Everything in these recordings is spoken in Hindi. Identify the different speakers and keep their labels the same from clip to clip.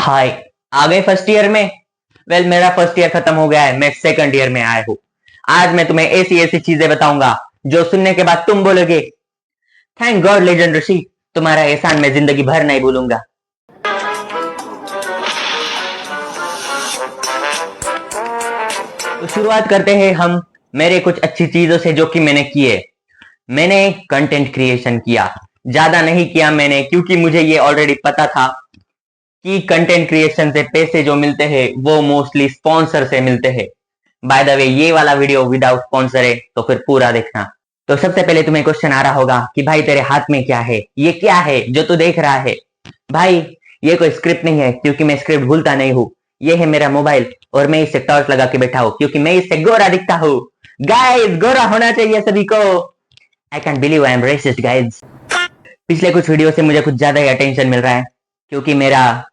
Speaker 1: हाय, आ गए फर्स्ट ईयर में। मेरा फर्स्ट ईयर खत्म हो गया है, मैं सेकंड ईयर में आया हूँ। आज मैं तुम्हें ऐसी ऐसी चीजें बताऊंगा जो सुनने के बाद तुम बोलोगे थैंक गॉड लेजेंड ऋषि, तुम्हारा एहसान मैं जिंदगी भर नहीं भूलूंगा। तो शुरुआत करते हैं हम मेरे कुछ अच्छी चीजों से जो कि मैंने किए। मैंने कंटेंट क्रिएशन किया, ज्यादा नहीं किया मैंने, क्योंकि मुझे ये ऑलरेडी पता था कि कंटेंट क्रिएशन से पैसे जो मिलते हैं वो मोस्टली स्पॉन्सर से मिलते हैं। बाय द वे, ये वाला वीडियो विदाउट स्पॉन्सर है, तो फिर पूरा देखना। तो सबसे पहले तुम्हें क्वेश्चन आ रहा होगा कि भाई तेरे हाथ में क्या है, ये क्या है जो तू देख रहा है। भाई ये कोई स्क्रिप्ट नहीं है, क्योंकि मैं स्क्रिप्ट भूलता नहीं हूँ। ये है मेरा मोबाइल और मैं इससे टॉर्च लगा के बैठा हूँ, क्योंकि मैं इससे गोरा दिखता हूँ। गाइस, गोरा होना चाहिए सभी को। I can't believe I am racist guys. पिछले कुछ वीडियो से मुझे कुछ ज्यादा ही अटेंशन मिल रहा है, क्योंकि मेरा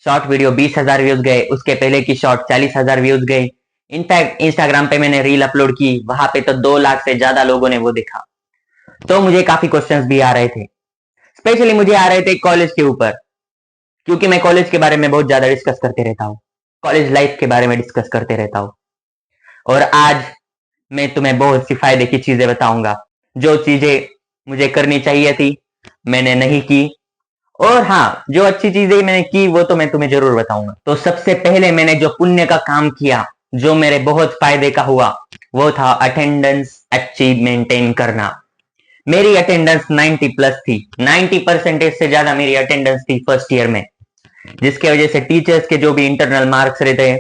Speaker 1: शॉर्ट वीडियो 20,000 व्यूज गए, उसके पहले की शॉर्ट 40,000 व्यूज गए। इनफैक्ट इंस्टाग्राम पे मैंने रील अपलोड की, वहां पे तो 2 लाख से ज्यादा लोगों ने वो देखा। तो मुझे काफी क्वेश्चंस भी आ रहे थे, स्पेशली मुझे आ रहे थे कॉलेज के ऊपर, क्योंकि मैं कॉलेज के बारे में बहुत ज्यादा डिस्कस करते रहता हूँ, कॉलेज लाइफ के बारे में डिस्कस करते रहता हूँ। और आज मैं तुम्हें बहुत सी फायदे की चीजें बताऊंगा। जो चीजें मुझे करनी चाहिए थी मैंने नहीं की, और हाँ, जो अच्छी चीजें मैंने की वो तो मैं तुम्हें जरूर बताऊंगा। तो सबसे पहले मैंने जो पुण्य का काम किया, जो मेरे बहुत फायदे का हुआ, वो था अटेंडेंस अच्छी मेंटेन करना। मेरी अटेंडेंस 90 प्लस थी, 90% से ज्यादा मेरी अटेंडेंस थी फर्स्ट ईयर में, जिसके वजह से टीचर्स के जो भी इंटरनल मार्क्स रहते हैं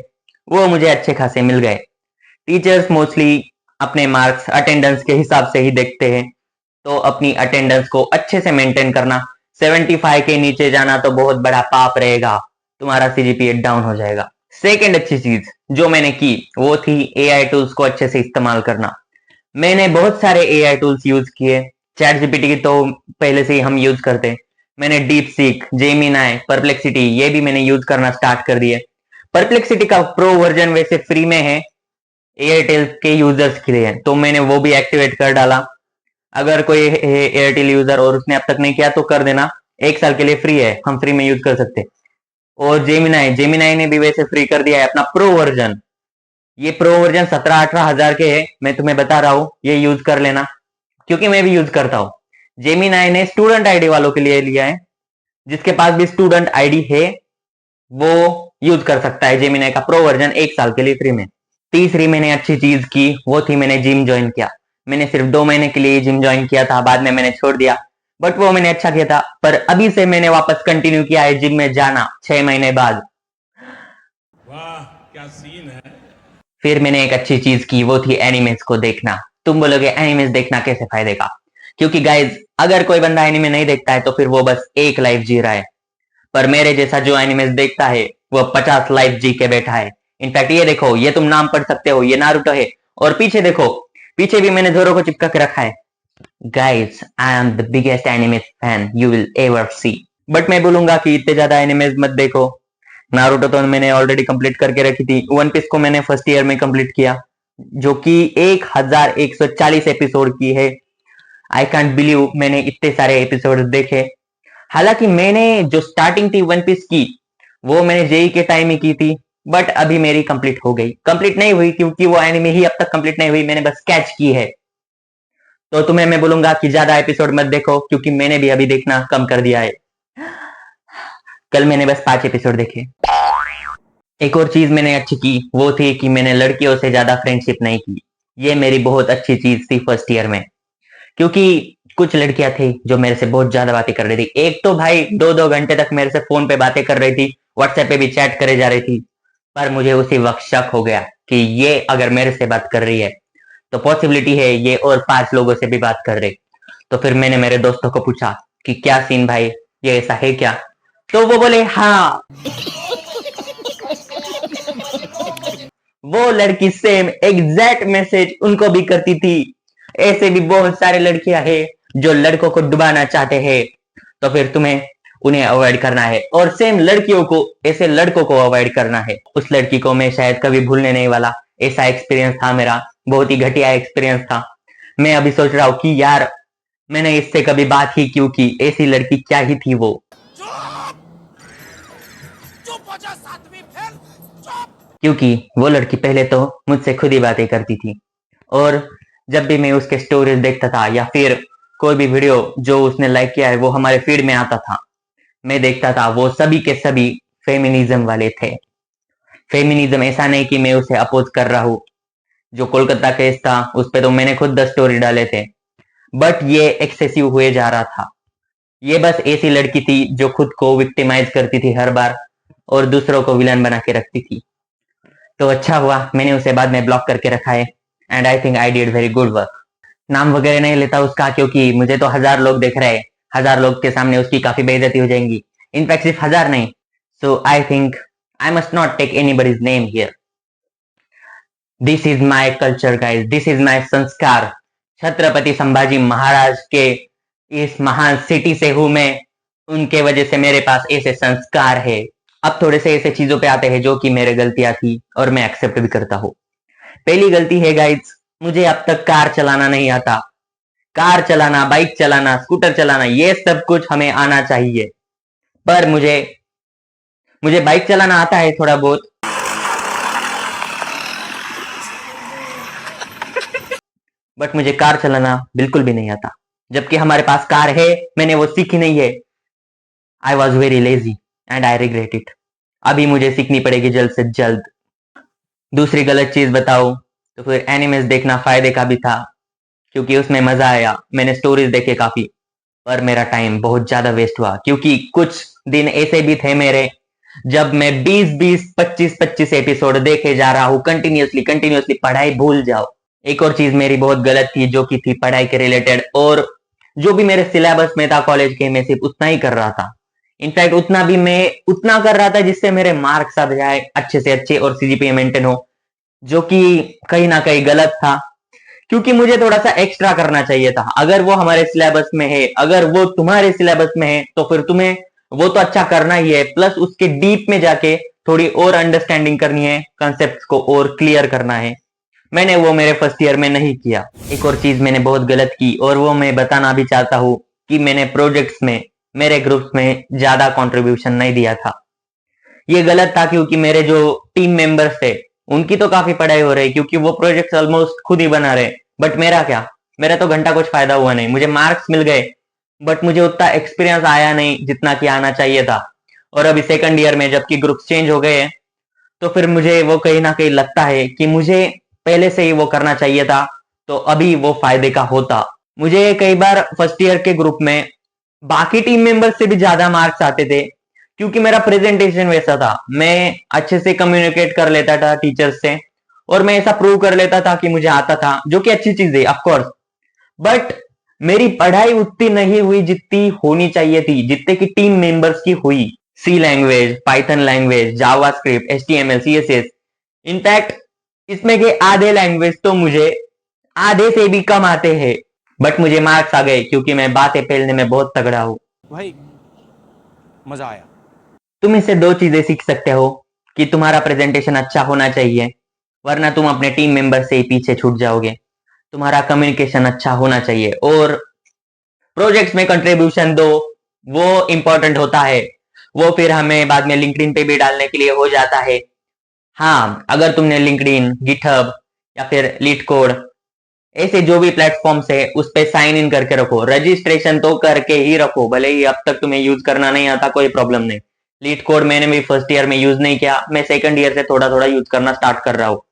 Speaker 1: वो मुझे अच्छे खासे मिल गए। टीचर्स मोस्टली अपने मार्क्स अटेंडेंस के हिसाब से ही देखते हैं, तो अपनी अटेंडेंस को अच्छे से मेंटेन करना। 75 के नीचे जाना तो बहुत बड़ा पाप रहेगा, तुम्हारा सीजीपीए डाउन हो जाएगा। सेकंड अच्छी चीज जो मैंने की वो थी एआई टूल्स को अच्छे से इस्तेमाल करना। मैंने बहुत सारे एआई टूल्स यूज किए। चैट जीपीटी की तो पहले से ही हम यूज करते हैं। मैंने डीप सीक, जेमिनाई, परप्लेक्सिटी ये भी मैंने यूज करना स्टार्ट कर दिए। परप्लेक्सिटी का प्रो वर्जन वैसे फ्री में है एयरटेल के यूजर्स के लिए, तो मैंने वो भी एक्टिवेट कर डाला। अगर कोई एयरटेल यूजर और उसने अब तक नहीं किया तो कर देना, 1 साल के लिए फ्री है, हम फ्री में यूज कर सकते। और जेमिनाई ने भी वैसे फ्री कर दिया है अपना प्रो वर्जन। ये प्रो वर्जन 17-18 हजार के है, मैं तुम्हें बता रहा हूँ, ये यूज कर लेना, क्योंकि मैं भी यूज करता हूँ। जेमिनाई ने स्टूडेंट आईडी वालों के लिए लिया है, जिसके पास भी स्टूडेंट आईडी है वो यूज कर सकता है जेमिनाई का प्रो वर्जन 1 साल के लिए फ्री में। तीसरी मैंने अच्छी चीज की वो थी मैंने जिम ज्वाइन किया। मैंने सिर्फ 2 महीने के लिए जिम ज्वाइन किया था, बाद में मैंने छोड़ दिया, बट वो मैंने अच्छा किया था। पर अभी से मैंने वापस कंटिन्यू किया है जिम में जाना 6 महीने बाद।
Speaker 2: वाह क्या सीन है।
Speaker 1: फिर मैंने एक अच्छी चीज की वो थी एनिमेस को देखना। तुम बोलोगे एनिमेस देखना कैसे फायदे का, क्योंकि गाइज अगर कोई बंदा एनिमे नहीं देखता है तो फिर वो बस एक लाइफ जी रहा है, पर मेरे जैसा जो एनिमेस देखता है वो 50 लाइफ जी के बैठा है। इनफैक्ट ये देखो, ये तुम नाम पढ़ सकते हो, ये नारुतो है। और पीछे देखो, पीछे भी मैंने जोरो को चिपका के रखा है। Guys, I am the biggest anime fan you will ever see. But मैं बोलूंगा कि इतने ज्यादा एनिमेज मत देखो। नारुतो तो मैंने ऑलरेडी कंप्लीट करके रखी थी। वन पीस को मैंने फर्स्ट ईयर में कंप्लीट किया, जो कि 1140 एपिसोड की है। आई कांट बिलीव मैंने इतने सारे एपिसोड देखे। हालांकि मैंने जो स्टार्टिंग थी वन पीस की वो मैंने जेई के टाइम ही की थी, बट अभी मेरी कंप्लीट हो गई। कंप्लीट नहीं हुई क्योंकि वो एनिमे ही अब तक कंप्लीट नहीं हुई, मैंने बस कैच की है। तो तुम्हें मैं बोलूंगा कि ज्यादा एपिसोड मत देखो, क्योंकि मैंने भी अभी देखना कम कर दिया है। कल मैंने बस 5 एपिसोड देखे। एक और चीज मैंने अच्छी की वो थी कि मैंने लड़कियों से ज्यादा फ्रेंडशिप नहीं की। ये मेरी बहुत अच्छी चीज थी फर्स्ट ईयर में, क्योंकि कुछ लड़कियां थी जो मेरे से बहुत ज्यादा बातें कर रही थी। एक तो भाई 2-2 घंटे तक मेरे से फोन पे बातें कर रही थी, व्हाट्सएप पे भी चैट करे जा रही थी। पर मुझे उसी वक्त शक हो गया कि ये अगर मेरे से बात कर रही है तो पॉसिबिलिटी है ये और 5 लोगों से भी बात कर रही। तो फिर मैंने मेरे दोस्तों को पूछा कि क्या सीन भाई, ये ऐसा है क्या? तो वो बोले हाँ, वो लड़की सेम एग्जैक्ट मैसेज उनको भी करती थी। ऐसे भी बहुत सारे लड़कियां हैं जो लड़कों को डुबाना चाहते हैं, तो फिर तुम्हें उन्हें अवॉइड करना है, और सेम लड़कियों को ऐसे लड़कों को अवॉइड करना है। उस लड़की को मैं शायद कभी भूलने नहीं वाला। ऐसा एक्सपीरियंस था मेरा, बहुत ही घटिया एक्सपीरियंस था। मैं अभी सोच रहा हूँ कि यार मैंने इससे कभी बात ही क्यों की, ऐसी लड़की क्या ही थी वो। क्योंकि वो लड़की पहले तो मुझसे खुद ही बातें करती थी, और जब भी मैं उसके स्टोरीज देखता था या फिर कोई भी वीडियो जो उसने लाइक किया है वो हमारे फीड में आता था, मैं देखता था वो सभी के सभी फेमिनिज्म वाले थे। फेमिनिज्म ऐसा नहीं कि मैं उसे अपोज कर रहा हूँ, जो कोलकाता केस था उस पे तो मैंने खुद 10 स्टोरी डाले थे, बट ये एक्सेसिव हुए जा रहा था। ये बस ऐसी लड़की थी जो खुद को विक्टिमाइज करती थी हर बार और दूसरों को विलन बना के रखती थी। तो अच्छा हुआ मैंने उसे बाद में ब्लॉक करके रखा है, and I think I did very good work. नाम वगैरह नहीं लेता उसका, क्योंकि मुझे तो 1000 लोग देख रहे हैं, 1000 लोग के सामने उसकी काफी बेइज्जती हो जाएंगी। इनफैक्ट सिर्फ 1000 नहीं, so I think I must not take anybody's name here. This is my culture guys, this is my संस्कार। छत्रपति संभाजी महाराज के इस महान सिटी से हूं मैं, उनके वजह से मेरे पास ऐसे संस्कार है। अब थोड़े से ऐसे चीजों पे आते हैं जो कि मेरे गलतियां थी और मैं एक्सेप्ट भी करता हूँ। पहली गलती है गाइस, मुझे अब तक कार चलाना नहीं आता। कार चलाना, बाइक चलाना, स्कूटर चलाना, ये सब कुछ हमें आना चाहिए, पर मुझे बाइक चलाना आता है थोड़ा बहुत, बट मुझे कार चलाना बिल्कुल भी नहीं आता। जबकि हमारे पास कार है, मैंने वो सीखी नहीं है। I was very lazy and I regret it. अभी मुझे सीखनी पड़ेगी जल्द से जल्द। दूसरी गलत चीज बताओ तो फिर एनिमेस देखना फायदे का भी था, क्योंकि उसमें मजा आया। मैंने स्टोरीज देखे काफी, पर मेरा टाइम बहुत ज्यादा वेस्ट हुआ, क्योंकि कुछ दिन ऐसे भी थे मेरे जब मैं 20-20, 25-25 एपिसोड देखे जा रहा हूँ कंटिन्यूअसली। पढ़ाई भूल जाओ। एक और चीज मेरी बहुत गलत थी जो कि थी पढ़ाई के रिलेटेड, और जो भी मेरे सिलेबस में था कॉलेज के, मैं सिर्फ उतना ही कर रहा था। इनफैक्ट उतना कर रहा था जिससे मेरे मार्क्स आ जाए अच्छे से अच्छे और सीजीपीए मेंटेन हो, जो कि कहीं ना कहीं गलत था, क्योंकि मुझे थोड़ा सा एक्स्ट्रा करना चाहिए था। अगर वो हमारे सिलेबस में है, अगर वो तुम्हारे सिलेबस में है, तो फिर तुम्हें वो तो अच्छा करना ही है, प्लस उसके डीप में जाके थोड़ी और अंडरस्टैंडिंग करनी है, कंसेप्ट को और क्लियर करना है। मैंने वो मेरे फर्स्ट ईयर में नहीं किया। एक और चीज मैंने बहुत गलत की, और वो मैं बताना भी चाहता हूँ, कि मैंने प्रोजेक्ट्स में, मेरे ग्रुप्स में ज्यादा कंट्रीब्यूशन नहीं दिया था। ये गलत था, क्योंकि मेरे जो टीम मेंबर्स थे उनकी तो काफी पढ़ाई हो रही, क्योंकि वो प्रोजेक्ट्स ऑलमोस्ट खुद ही बना रहे। बट मेरा क्या, मेरा तो घंटा कुछ फायदा हुआ नहीं। मुझे मार्क्स मिल गए, बट मुझे उतना एक्सपीरियंस आया नहीं जितना कि आना चाहिए था। और अभी सेकंड ईयर में जबकि ग्रुप्स चेंज हो गए हैं, तो फिर मुझे वो कहीं ना कहीं लगता है कि मुझे पहले से ही वो करना चाहिए था, तो अभी वो फायदे का होता। मुझे कई बार फर्स्ट ईयर के ग्रुप में बाकी टीम मेंबर्स से भी ज्यादा मार्क्स आते थे, क्योंकि मेरा प्रेजेंटेशन वैसा था। मैं अच्छे से कम्युनिकेट कर लेता था टीचर्स से, और मैं ऐसा प्रूव कर लेता था कि मुझे आता था, जो कि अच्छी चीज है ऑफ कोर्स। बट मेरी पढ़ाई उतनी नहीं हुई जितनी होनी चाहिए थी, जितने की टीम मेंबर्स की हुई। C language, Python language, JavaScript, HTML, CSS, in fact इसमें के आधे लैंग्वेज तो मुझे आधे से भी कम आते हैं, बट मुझे मार्क्स आ गए क्योंकि मैं बातें फैलने में बहुत तगड़ा हूं।
Speaker 3: भाई मजा आया।
Speaker 1: तुम इससे दो चीजें सीख सकते हो, कि तुम्हारा प्रेजेंटेशन अच्छा होना चाहिए, वरना तुम अपने टीम मेंबर से ही पीछे छूट जाओगे। तुम्हारा कम्युनिकेशन अच्छा होना चाहिए, और प्रोजेक्ट्स में कंट्रीब्यूशन दो, वो इंपॉर्टेंट होता है। वो फिर हमें बाद में लिंक्डइन पे भी डालने के लिए हो जाता है। हाँ, अगर तुमने लिंक्डइन, गिटहब या फिर लीड कोड, ऐसे जो भी प्लेटफॉर्म्स है उस पे साइन इन करके रखो। रजिस्ट्रेशन तो करके ही रखो, भले ही अब तक तुम्हें यूज करना नहीं आता, कोई प्रॉब्लम नहीं। लीड कोड मैंने भी फर्स्ट ईयर में यूज नहीं किया, मैं सेकंड ईयर से थोड़ा थोड़ा यूज करना स्टार्ट कर रहा हूँ।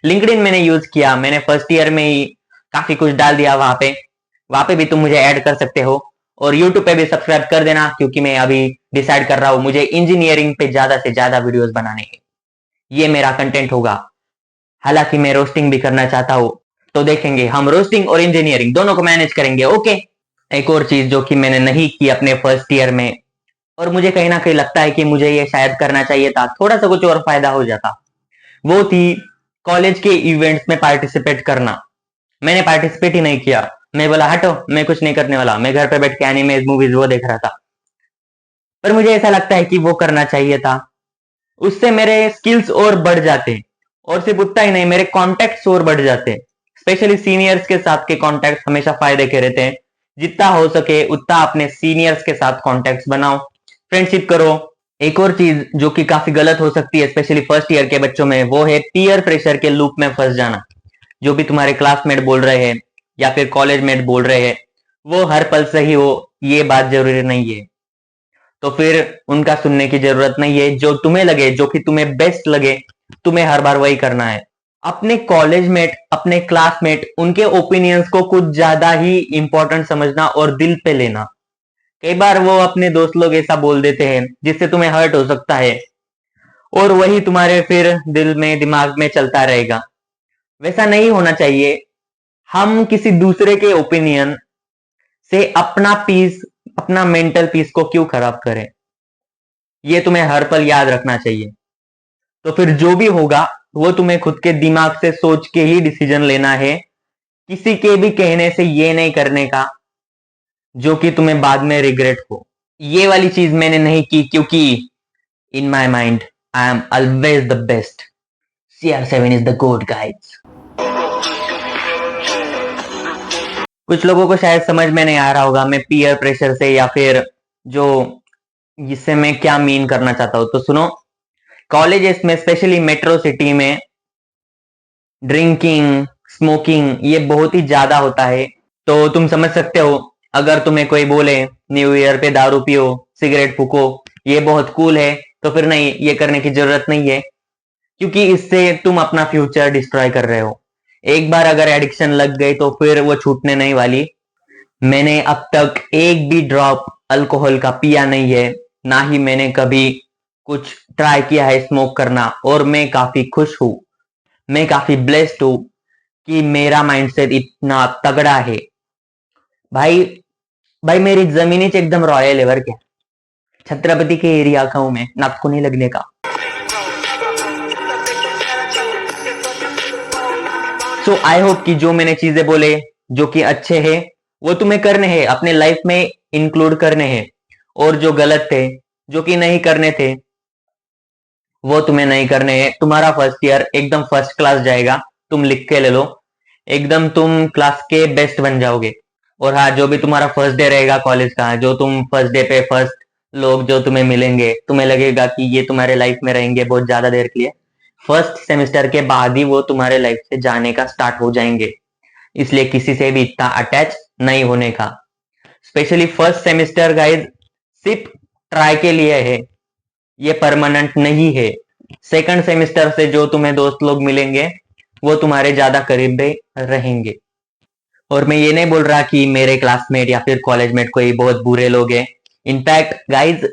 Speaker 1: लिंक्डइन मैंने यूज किया, मैंने फर्स्ट ईयर में ही काफी कुछ डाल दिया वहां पे भी तुम मुझे ऐड कर सकते हो। और यूट्यूब पे भी सब्सक्राइब कर देना, क्योंकि मैं अभी डिसाइड कर रहा हूँ मुझे इंजीनियरिंग पे ज्यादा से ज्यादा वीडियोस बनाने हैं। ये मेरा कंटेंट होगा। हालांकि मैं रोस्टिंग भी करना चाहता हूँ, तो देखेंगे, हम रोस्टिंग और इंजीनियरिंग दोनों को मैनेज करेंगे। ओके। एक और चीज जो कि मैंने नहीं की अपने फर्स्ट ईयर में, और मुझे कहीं ना कहीं लगता है कि मुझे ये शायद करना चाहिए था, थोड़ा सा कुछ और फायदा हो जाता, वो थी कॉलेज के इवेंट्स में पार्टिसिपेट करना। मैंने पार्टिसिपेट ही नहीं किया। मैं बोला हटो, मैं कुछ नहीं करने वाला, मैं घर पे बैठ के एनिमेज, मूवीज वो देख रहा था। पर मुझे ऐसा लगता है कि वो करना चाहिए था, उससे मेरे स्किल्स और बढ़ जाते, और सिर्फ उतना ही नहीं, मेरे कॉन्टेक्ट्स और बढ़ जाते। स्पेशली सीनियर्स के साथ के कॉन्टेक्ट हमेशा फायदे के रहते हैं। जितना हो सके उतना अपने सीनियर्स के साथ कॉन्टेक्ट बनाओ, फ्रेंडशिप करो, एक और चीज जो कि काफी गलत हो सकती है स्पेशली फर्स्ट ईयर के बच्चों में, वो है पीयर प्रेशर के लूप में फंस जाना। जो भी तुम्हारे क्लासमेट बोल रहे हैं या फिर कॉलेज मेट बोल रहे हैं, वो हर पल सही हो ये बात जरूरी नहीं है। तो फिर उनका सुनने की जरूरत नहीं है। जो तुम्हें लगे, जो कि तुम्हें बेस्ट लगे, तुम्हें हर बार वही करना है। अपने कॉलेज मेट, अपने क्लासमेट, उनके ओपिनियंस को कुछ ज्यादा ही इंपॉर्टेंट समझना और दिल पे लेना। कई बार वो अपने दोस्त लोग ऐसा बोल देते हैं जिससे तुम्हें हर्ट हो सकता है, और वही तुम्हारे फिर दिल में, दिमाग में चलता रहेगा। वैसा नहीं होना चाहिए। हम किसी दूसरे के ओपिनियन से अपना पीस, अपना मेंटल पीस को क्यों खराब करें? ये तुम्हें हर पल याद रखना चाहिए। तो फिर जो भी होगा वो तुम्हें खुद के दिमाग से सोच के ही डिसीजन लेना है, किसी के भी कहने से ये नहीं करने का जो कि तुम्हें बाद में रिग्रेट हो। ये वाली चीज मैंने नहीं की क्योंकि in my mind I am always the best. CR7 is the god guides. कुछ लोगों को शायद समझ में नहीं आ रहा होगा मैं पीयर प्रेशर से या फिर जो इससे मैं क्या मीन करना चाहता हूं। तो सुनो, कॉलेजेस में स्पेशली मेट्रो सिटी में ड्रिंकिंग, स्मोकिंग ये बहुत ही ज्यादा होता है। तो तुम समझ सकते हो, अगर तुम्हें कोई बोले न्यू ईयर पे दारू पियो, सिगरेट फूको, ये बहुत कूल है, तो फिर नहीं, ये करने की जरूरत नहीं है, क्योंकि इससे तुम अपना फ्यूचर डिस्ट्रॉय कर रहे हो। एक बार अगर एडिक्शन लग गई तो फिर वो छूटने नहीं वाली। मैंने अब तक एक भी ड्रॉप अल्कोहल का पिया नहीं है, ना ही मैंने कभी कुछ ट्राई किया है स्मोक करना, और मैं काफी खुश हूं, मैं काफी ब्लेस्ड हूं कि मेरा माइंडसेट इतना तगड़ा है। भाई भाई मेरी जमीनी एकदम रॉयल एवर क्या, छत्रपति के एरिया का हूं मैं, नाक को नहीं लगने का। सो आई होप कि जो मैंने चीजें बोले जो कि अच्छे हैं वो तुम्हें करने हैं, अपने लाइफ में इंक्लूड करने हैं, और जो गलत थे, जो कि नहीं करने थे, वो तुम्हें नहीं करने हैं। तुम्हारा फर्स्ट ईयर एकदम फर्स्ट क्लास जाएगा, तुम लिख के ले लो, एकदम तुम क्लास के बेस्ट बन जाओगे। और हाँ, जो भी तुम्हारा फर्स्ट डे रहेगा कॉलेज का, जो तुम फर्स्ट डे पे फर्स्ट लोग जो तुम्हें मिलेंगे, तुम्हें लगेगा कि ये तुम्हारे लाइफ में रहेंगे बहुत ज्यादा देर के लिए। फर्स्ट सेमेस्टर के बाद ही वो तुम्हारे लाइफ से जाने का स्टार्ट हो जाएंगे, इसलिए किसी से भी इतना अटैच नहीं होने का। स्पेशली फर्स्ट सेमेस्टर गाइस सिर्फ ट्राई के लिए है, ये परमानेंट नहीं है। सेकंड सेमेस्टर से जो तुम्हें दोस्त लोग मिलेंगे वो तुम्हारे ज्यादा करीब रहेंगे। और मैं ये नहीं बोल रहा कि मेरे क्लासमेट या फिर कॉलेजमेट कोई बहुत बुरे लोग हैं। इनफैक्ट गाइज,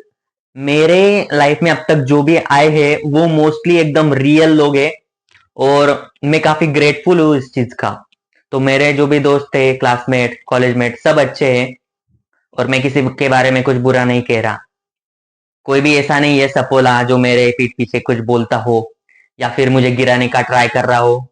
Speaker 1: मेरे लाइफ में अब तक जो भी आए हैं वो मोस्टली एकदम रियल लोग हैं, और मैं काफी ग्रेटफुल हूँ इस चीज का। तो मेरे जो भी दोस्त थे, क्लासमेट, कॉलेजमेट, सब अच्छे हैं, और मैं किसी के बारे में कुछ बुरा नहीं कह रहा। कोई भी ऐसा नहीं है सपोला जो मेरे पीठ पीछे कुछ बोलता हो या फिर मुझे गिराने का ट्राई कर रहा हो।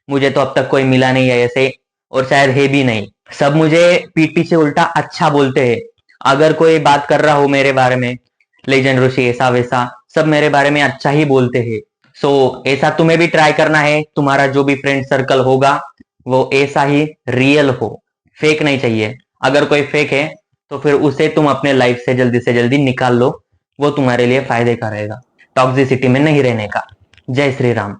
Speaker 1: मुझे तो अब तक कोई मिला नहीं है ऐसे, और शायद है भी नहीं। सब मुझे पीठ पीछे उल्टा अच्छा बोलते हैं। अगर कोई बात कर रहा हो मेरे बारे में, लेजेंड ऋषि ऐसा वैसा, सब मेरे बारे में अच्छा ही बोलते हैं। सो ऐसा तुम्हें भी ट्राई करना है, तुम्हारा जो भी फ्रेंड सर्कल होगा वो ऐसा ही रियल हो, फेक नहीं चाहिए। अगर कोई फेक है तो फिर उसे तुम अपने लाइफ से जल्दी निकाल लो, वो तुम्हारे लिए फायदे का रहेगा। टॉक्सिसिटी में नहीं रहने का। जय श्री राम।